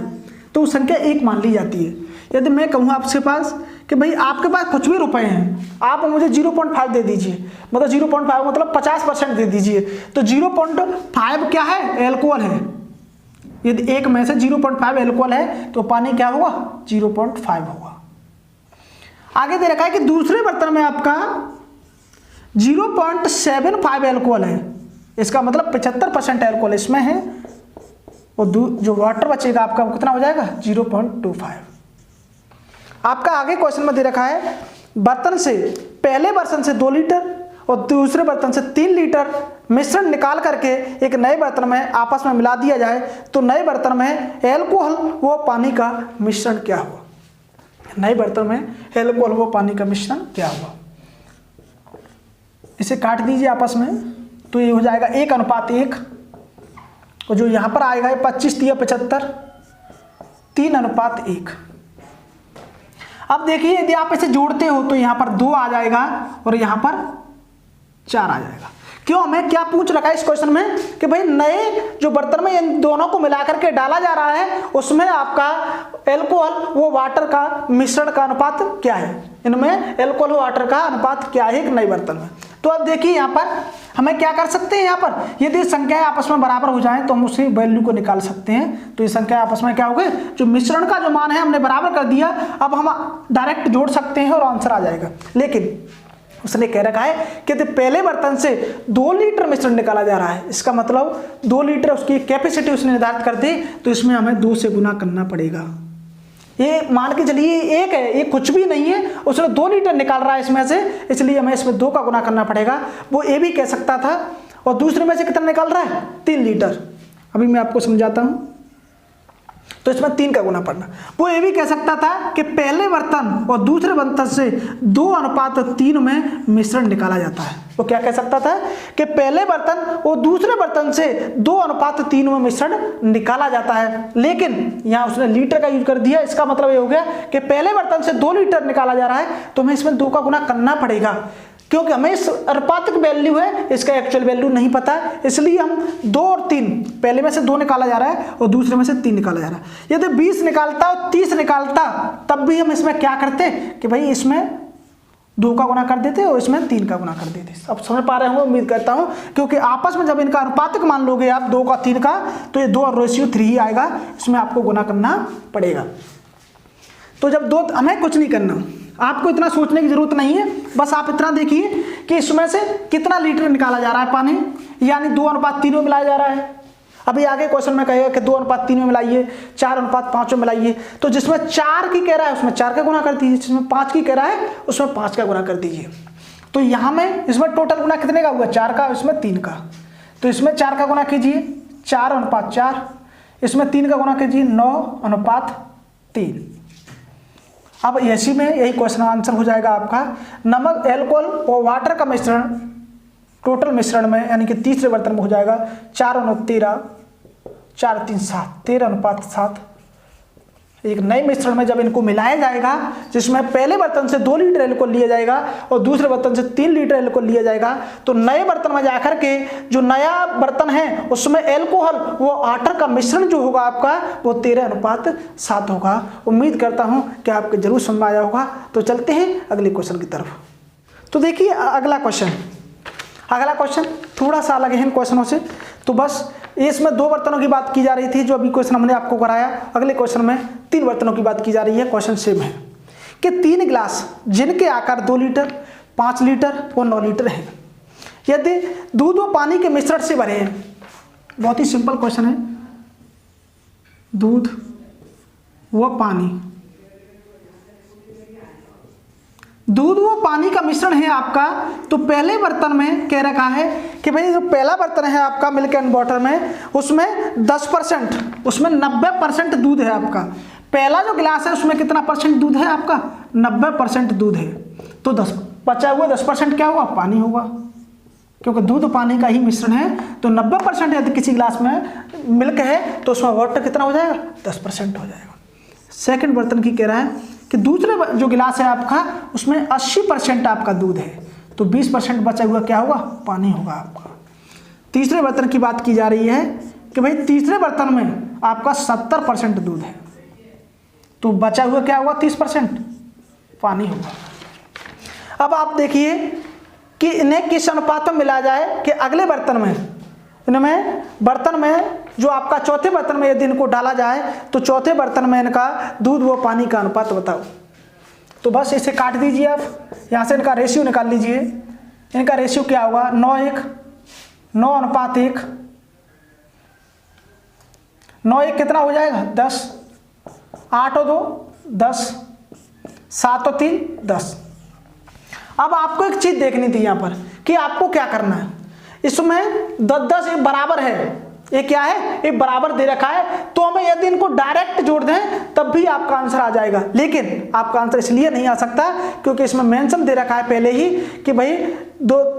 तो वो संख्या 1 मान ली जाती है। यदि मैं कहूँ आपसे पास कि भाई आपके पास कुछ भी रुपए हैं, आप मुझे 0.5 दे दीजिए, मतलब 0.5 मतलब 50% दे दीजिए, तो 0.5 क्या है? एल्कोहल है। यदि 1 में से 0.5 एल्कोहल है तो पानी क्या होगा? 0.5 होगा। आगे दे रखा है कि दूसरे बर्तन में आपका 0.75 एल्कोहल है। इसका मतलब 75% एल्कोहल इसमें है, और जो वाटर बचेगा आपका वो कितना हो जाएगा? 0.25। आपका आगे क्वेश्चन में दे रखा है बर्तन से, पहले बर्तन से 2 लीटर और दूसरे बर्तन से 3 लीटर मिश्रण निकाल करके एक नए बर्तन में आपस में मिला दिया जाए, तो नए बर्तन में एल्कोहल व पानी का मिश्रण क्या हुआ? नए बर्तन में एल्कोहल व पानी का मिश्रण क्या हुआ? इसे काट दीजिए आपस में, तो ये हो जाएगा 1:1। और जो यहाँ पर आएगा 25 × 75, 3:1। अब देखिए यदि आप इसे जोड़ते हो तो यहाँ पर 2 आ जाएगा और यहाँ पर 4 आ जाएगा। क्यों? हमें क्या पूछ रखा है इस क्वेश्चन में कि भाई नए जो बर्तन में इन दोनों को मिलाकर के डाला जा रहा है, उसमें आपका एल्कोहल वो वाटर का मिश्रण का अनुपात क्या है? इनमें एल्कोहल वाटर का अनुपात क्या है एक नए बर्तन में? तो अब देखिए यहाँ पर हमें क्या कर सकते हैं, यहाँ पर यदि संख्याएं आपस में बराबर हो जाएं तो हम उसी वैल्यू को निकाल सकते हैं। तो ये संख्या आपस में क्या हो गए? जो मिश्रण का जो मान है हमने बराबर कर दिया, अब हम डायरेक्ट जोड़ सकते हैं और आंसर आ जाएगा। लेकिन उसने कह रखा है कि पहले बर्तन से 2 लीटर मिश्रण निकाला जा रहा है, इसका मतलब 2 लीटर उसकी कैपेसिटी उसने निर्धारित कर दी, तो इसमें हमें 2 से गुना करना पड़ेगा। ये मान के चलिए एक है, ये कुछ भी नहीं है, उसने 2 लीटर निकाल रहा है इसमें से, इसलिए हमें इसमें 2 का गुना करना पड़ेगा। वो ए भी कह सकता था, और दूसरे में से कितना निकाल रहा है 3 लीटर। अभी मैं आपको समझाता हूं, तो इसमें 3 का गुना पड़ना। वो ये भी कह सकता था कि पहले बर्तन और दूसरे बर्तन से 2:3 में मिश्रण निकाला जाता है। वो क्या कह सकता था कि पहले बर्तन और दूसरे बर्तन से 2:3 में मिश्रण निकाला जाता है, लेकिन यहाँ उसने लीटर का यूज कर दिया। इसका मतलब ये हो गया कि पहले बर्तन से 2 लीटर निकाला जा रहा है, तो हमें इसमें 2 का गुना करना पड़ेगा, क्योंकि हमें इस अनुपातिक वैल्यू है, इसका एक्चुअल वैल्यू नहीं पता, इसलिए हम 2 और 3, पहले में से 2 निकाला जा रहा है और दूसरे में से 3 निकाला जा रहा है। यदि 20 निकालता और 30 निकालता, तब भी हम इसमें क्या करते कि भाई इसमें 2 का गुना कर देते और इसमें 3 का गुना कर देते। अब समझ पा रहे होंगे उम्मीद करता हूं, क्योंकि आपस में जब इनका अनुपातिक मान लोगे आप 2 का 3 का, तो ये 2:3 ही आएगा, इसमें आपको गुना करना पड़ेगा। तो जब 2, हमें कुछ नहीं करना, आपको इतना सोचने की जरूरत नहीं है, बस आप इतना देखिए कि इसमें से कितना लीटर निकाला जा रहा है पानी, यानी 2:3 में मिलाया जा रहा है। अभी आगे क्वेश्चन में कहेगा कि 2:3 में मिलाइए, 4:5 में मिलाइए, तो जिसमें 4 की कह रहा है उसमें 4 का गुना कर दीजिए, जिसमें 5 की कह रहा है उसमें 5 का गुना कर दीजिए। तो यहाँ में इसमें टोटल गुना कितने का हुआ, 4 का, इसमें 3 का। तो इसमें 4 का गुना कीजिए 4:4, इसमें 3 का गुना कीजिए 9:3। अब इसी में यही क्वेश्चन आंसर हो जाएगा आपका। नमक, एल्कोहल और वाटर का मिश्रण टोटल मिश्रण में, यानी कि तीसरे बर्तन में हो जाएगा 4:13, 4:3 7, 13:7। एक नए मिश्रण में जब इनको मिलाया जाएगा, जिसमें पहले बर्तन से 2 लीटर एल्कोहल लिया जाएगा और दूसरे बर्तन से 3 लीटर एल्कोहल लिया जाएगा, तो नए बर्तन में जाकर के जो नया बर्तन है उसमें एल्कोहल वो वाटर का मिश्रण जो होगा आपका वो 13:7 होगा। उम्मीद करता हूं कि आपको जरूर समझ में आया होगा। तो चलते हैं अगले क्वेश्चन की तरफ। तो देखिए अगला क्वेश्चन थोड़ा सा अलग है इन क्वेश्चनों से। तो बस इसमें 2 बर्तनों की बात की जा रही थी जो अभी क्वेश्चन हमने आपको कराया। अगले क्वेश्चन में 3 बर्तनों की बात की जा रही है। क्वेश्चन सेम है कि 3 गिलास जिनके आकार 2 लीटर, 5 लीटर और 9 लीटर है, यदि दूध व पानी के मिश्रण से भरे हैं। बहुत ही सिंपल क्वेश्चन है। दूध व पानी का मिश्रण है आपका। तो पहले बर्तन में कह रखा है कि भाई जो पहला बर्तन है आपका मिल्क एंड वाटर में, उसमें 10%, उसमें 90% दूध है आपका। पहला जो गिलास है उसमें कितना परसेंट दूध है आपका, 90% दूध है। तो 10 बचा हुआ 10% क्या होगा, पानी होगा, क्योंकि दूध पानी का ही मिश्रण है। तो 90% यदि किसी गिलास में मिल्क है तो उसमें वाटर कितना हो जाएगा, 10% हो जाएगा। सेकंड बर्तन की कह रहा है कि दूसरे जो गिलास है आपका उसमें 80% आपका दूध है, तो 20% बचा हुआ क्या होगा, पानी होगा आपका। तीसरे बर्तन की बात की जा रही है कि भाई तीसरे बर्तन में आपका 70% दूध है, तो बचा हुआ क्या होगा, 30% पानी होगा। अब आप देखिए कि इन्हें किस अनुपात में मिलाया जाए कि अगले बर्तन में, इनमें बर्तन में जो आपका चौथे बर्तन में यदि इनको डाला जाए तो चौथे बर्तन में इनका दूध व पानी का अनुपात बताओ। तो बस इसे काट दीजिए आप, यहाँ से इनका रेशियो निकाल लीजिए। इनका रेशियो क्या होगा, 9:1, 9:1, 9:1 कितना हो जाएगा, 10, 8:2 10, 7:3 10। अब आपको एक चीज देखनी थी यहाँ पर कि आपको क्या करना है। इसमें 10-10 एक बराबर है, ये क्या है, ये बराबर दे रखा है। तो हमें यदि इनको डायरेक्ट जोड़ दें तब भी आपका आंसर आ जाएगा, लेकिन आपका आंसर इसलिए नहीं आ सकता क्योंकि इसमें मेंशन दे रखा है पहले ही कि भाई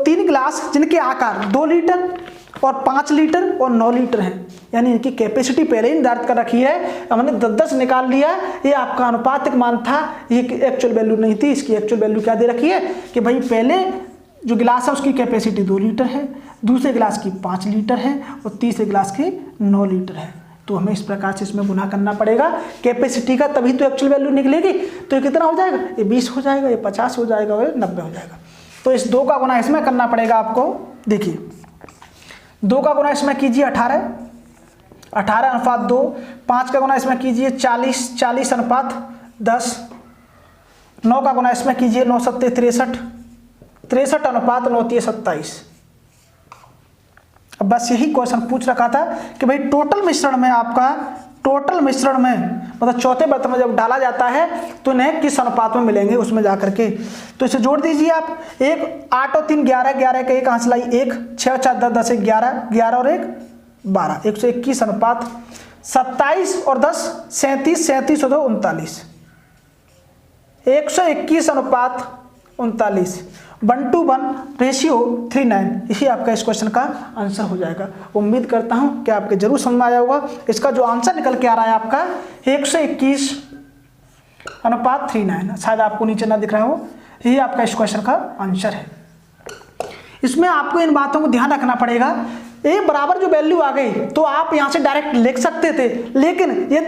3 गिलास जिनके आकार 2 लीटर और 5 लीटर और 9 लीटर है, यानी इनकी कैपेसिटी पहले ही निर्धारित कर रखी है। हमने 10-10 निकाल लिया, ये आपका अनुपातिक मान था, ये एक्चुअल वैल्यू नहीं थी। इसकी एक्चुअल वैल्यू क्या दे रखी है कि भाई पहले जो गिलास है उसकी कैपेसिटी 2 लीटर है, दूसरे गिलास की 5 लीटर है और तीसरे गिलास की 9 लीटर है। तो हमें इस प्रकार से इसमें गुना करना पड़ेगा कैपेसिटी का, तभी तो एक्चुअल वैल्यू निकलेगी। तो ये कितना हो जाएगा, ये 20 हो जाएगा, ये 50 हो जाएगा और 90 हो जाएगा। तो इस 2 का गुना इसमें करना पड़ेगा आपको। देखिए 2 का गुना इसमें कीजिए 18, 18:2, 5 का गुना इसमें कीजिए 40, 40:10, 9 का गुना इसमें कीजिए 9×7 63, 63:9 27। अब बस यही क्वेश्चन पूछ रखा था कि भाई टोटल मिश्रण में आपका टोटल मिश्रण में मतलब चौथे बर्तन में जब डाला जाता है तो इन्हें किस अनुपात में मिलेंगे उसमें जाकर के। तो इसे जोड़ दीजिए आप। 1 8 और 3 11, 11 का एक आंसर लाई 1, 6 4 10, 10 1 11, 11 और 1 12, 121 अनुपात 27 और 10 37, 37 और 2 39, 121 अनुपात 39, 1:1 रेशियो 39। यही आपका इस क्वेश्चन का आंसर हो जाएगा। उम्मीद करता हूं कि आपके जरूर समझ में आया होगा। इसका जो आंसर निकल के आ रहा है आपका 121 अनुपात 39, शायद आपको नीचे ना दिख रहा हो, यही आपका इस क्वेश्चन का आंसर है। इसमें आपको इन बातों को ध्यान रखना पड़ेगा। ए बराबर जो वैल्यू आ गई तो आप यहां से डायरेक्ट लिख सकते थे, लेकिन ये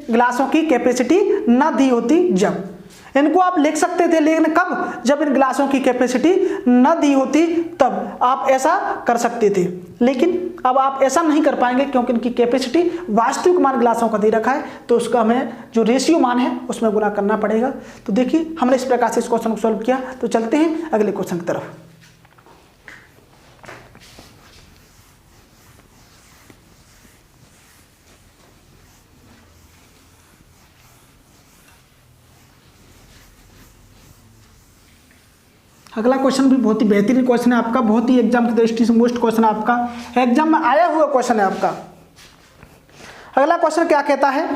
गिलासों की कैपेसिटी ना दी होती जब, इनको आप लिख सकते थे, लेकिन कब, जब इन गिलासों की कैपेसिटी न दी होती तब आप ऐसा कर सकते थे। लेकिन अब आप ऐसा नहीं कर पाएंगे क्योंकि इनकी कैपेसिटी वास्तविक मान गिलासों का दे रखा है, तो उसका हमें जो रेशियो मान है उसमें गुना करना पड़ेगा। तो देखिए हमने इस प्रकार से इस क्वेश्चन को सॉल्व किया। तो चलते हैं अगले क्वेश्चन की तरफ। अगला क्वेश्चन भी बहुत ही बेहतरीन क्वेश्चन है आपका, बहुत ही एग्जाम की दृष्टि से मोस्ट क्वेश्चन है आपका, एग्जाम में आया हुआ क्वेश्चन है आपका। अगला क्वेश्चन क्या कहता है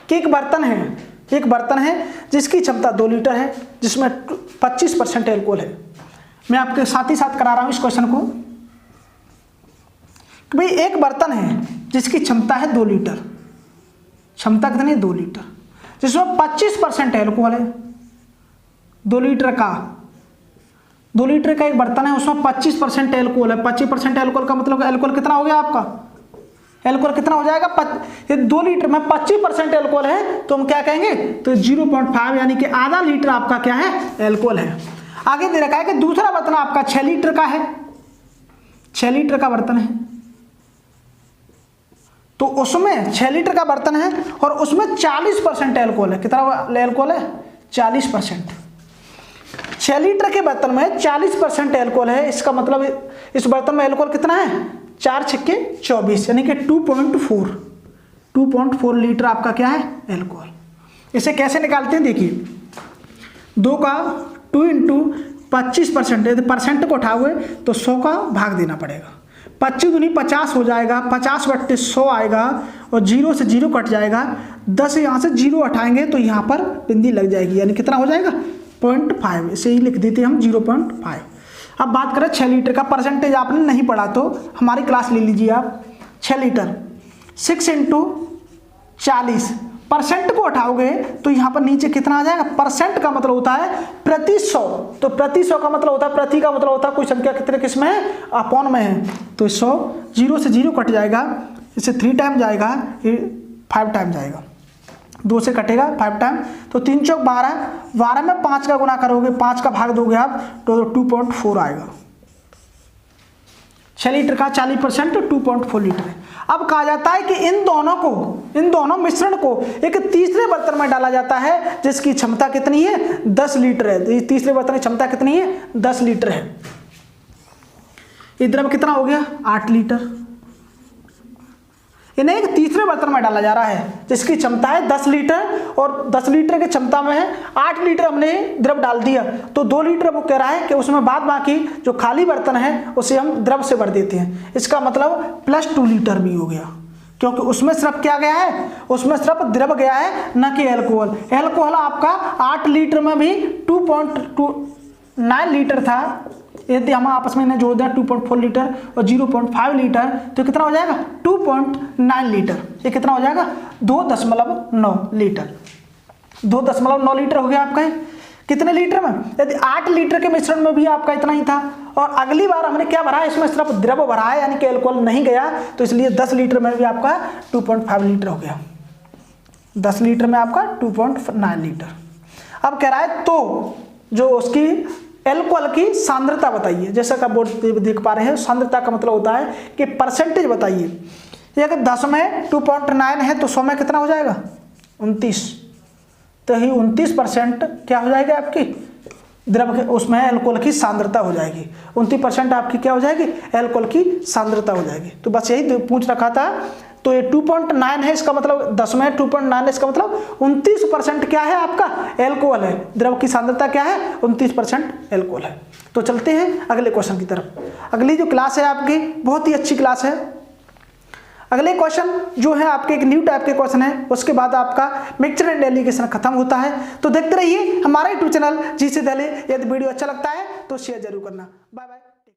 कि एक बर्तन है जिसकी क्षमता 2 लीटर है, जिसमें 25% एल्कोहल है। मैं आपके साथ ही साथ करा रहा हूं इस क्वेश्चन को कि भाई एक बर्तन है जिसकी क्षमता है 2 लीटर, क्षमता कितनी है 2 लीटर, जिसमें 25% एल्कोहल है। 2 लीटर का एक बर्तन है, उसमें 25% एल्कोहल है। 25% एल्कोहल का मतलब एल्कोहल कितना हो गया आपका, एल्कोहल कितना हो जाएगा, ये 2 लीटर में 25% एल्कोहल है तो हम क्या कहेंगे, तो 0.5 यानी कि आधा लीटर आपका क्या है, एल्कोहल है। आगे दे रखा है कि दूसरा बर्तन आपका 6 लीटर का है, 6 लीटर का बर्तन है, तो उसमें 6 लीटर का बर्तन है और उसमें 40% एल्कोहल है। कितना एल्कोहल है, 40%। 6 लीटर के बर्तन में 40% एल्कोहल है, इसका मतलब इस बर्तन में एल्कोहल कितना है, 4 छक्के 24 यानी कि 2.4 लीटर आपका क्या है, एल्कोहल। इसे कैसे निकालते हैं देखिए, 2 का 2 इंटू 25%, यदि परसेंट को उठाओगे तो 100 का भाग देना पड़ेगा। 25 दूनी 50 हो जाएगा, 50/100 आएगा और 0 से 0 कट जाएगा। 10 यहाँ से 0 हटाएंगे तो यहाँ पर बिंदी लग जाएगी, यानी कितना हो जाएगा 0.5, इसे ही लिख देते हम 0.5। अब बात करें 6 लीटर का, परसेंटेज आपने नहीं पढ़ा तो हमारी क्लास ले लीजिए आप। 6 लीटर 6 इंटू 40, परसेंट को उठाओगे तो यहाँ पर नीचे कितना आ जाएगा, परसेंट का मतलब होता है प्रति 100, तो प्रति 100 का मतलब होता है, प्रति का मतलब होता है कोई संख्या कितने किस में है, अपॉन में है। तो 100 0 से 0 कट जाएगा, इससे 3 टाइम जाएगा, 5 टाइम जाएगा, 2 से कटेगा 5 टाइम, तो 3 चौक 12, 12 में 5 का गुना करोगे, 5 का भाग दोगे आप तो 2.4 आएगा। 6 लीटर का 40% 2.4 लीटर है। अब कहा जाता है कि इन दोनों मिश्रण को एक तीसरे बर्तन में डाला जाता है जिसकी क्षमता कितनी है, 10 लीटर है। तीसरे बर्तन की क्षमता कितनी है, 10 लीटर है। ये द्रव कितना हो गया, 8 लीटर। इन्हें एक तीसरे बर्तन में डाला जा रहा है जिसकी क्षमता है 10 लीटर और 10 लीटर की क्षमता में है 8 लीटर हमने द्रव डाल दिया, तो 2 लीटर वो कह रहा है कि उसमें बाद बाकी जो खाली बर्तन है उसे हम द्रव से भर देते हैं। इसका मतलब +2 लीटर भी हो गया, क्योंकि उसमें सिर्फ क्या गया है, उसमें सिर्फ द्रव गया है, न कि एल्कोहल। एल्कोहल आपका 8 लीटर में भी 2.9 लीटर था, यदि हम आपस में इन्हें जोड़ दें 2.4 लीटर और 0.5 लीटर तो कितना हो जाएगा, 2.9 लीटर। ये कितना हो जाएगा, 2.9 लीटर। 2.9 लीटर हो गया आपका। कितने लीटर में, यदि 8 लीटर के मिश्रण में भी आपका इतना ही था, और अगली बार हमने क्या भरा है, इसमें सिर्फ द्रव भरा है, यानी कि एल्कोहल नहीं गया, तो इसलिए 10 लीटर में भी आपका 2.5 लीटर हो गया। 10 लीटर में आपका 2.9 लीटर। अब कह रहा है तो जो उसकी एल्कोहल की सांद्रता बताइए। जैसा कि आप बोर्ड देख पा रहे हैं, सांद्रता का मतलब होता है कि परसेंटेज बताइए। ये अगर 10 में 2.9 है तो 100 में कितना हो जाएगा, 29, तो ही 29% क्या हो जाएगी आपकी द्रव के, उसमें एल्कोहल की सांद्रता हो जाएगी। 29% आपकी क्या हो जाएगी, एल्कोहल की सांद्रता हो जाएगी। तो बस यही पूछ रखा था। तो ये 2.9 है, इसका मतलब 10 में 2.9 है, इसका मतलब 29% क्या है आपका एल्कोहल है। द्रव की सांद्रता क्या है 29% एल्कोहल है। तो चलते हैं अगले क्वेश्चन की तरफ। अगली जो क्लास है आपकी बहुत ही अच्छी क्लास है। अगले क्वेश्चन जो है आपके एक न्यू टाइप के क्वेश्चन है, उसके बाद आपका मिक्सचर एंड एलिगेशन खत्म होता है। तो देखते रहिए हमारा यूट्यूब चैनल जीसी दिल्ली। यदि वीडियो अच्छा लगता है तो शेयर जरूर करना। Bye bye.